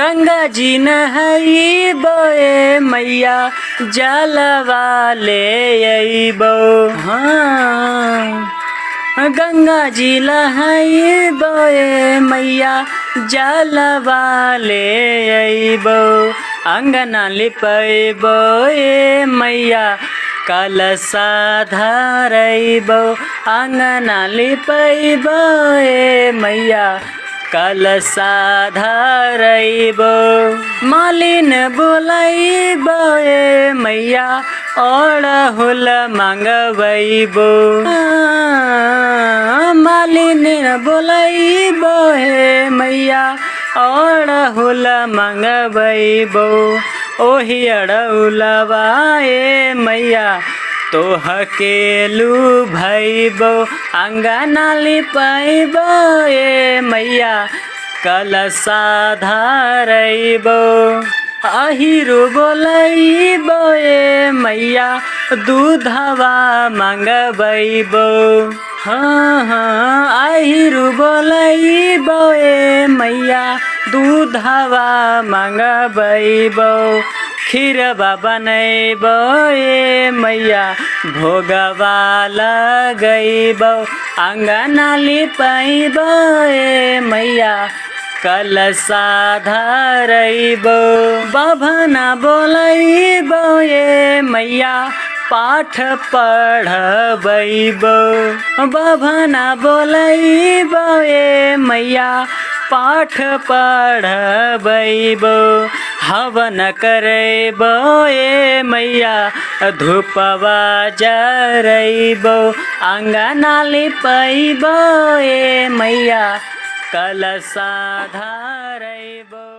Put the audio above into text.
गंगा जी नहैबो ए मैया जलवा ले अइबो। हाँ गंगा जी लहैबो ए मैया जलवा ले अइबो। अंगना लिपैबो ए मैया कलशा धरैबो। अंगना लिपैबो ए मैया कलशा धरैबो। मालिन बोलैबो ए मैया अड़हुल मंगवैबो। मालिन बोलैबो हे मैया अड़हुल मंगवैबो। ओही अड़हुलवा ए मैया तोहके लुभैबो। अंगना लिपैबो ए मैया कलशा धरैबो। अहिरु बोलैबो ए मैया दूधवा मंगवैबो। हाँ अहिरु बोलैबो ए मैया दूधवा मंगवैबो। खीरवा बनैबो ए मैया भोगवा लगैबो। अंगना लिपैबो ए मैया कलशा धरैबो। बभना बोलैबो ए मैया पाठ पढ़बैबो। बभना बोलैबो ए मैया पाठ पढ़बैबो। हवन करैबो ए मैया धूपवा जरैबो। अंगना लिपैबो ए मैया कलशा धरैबो।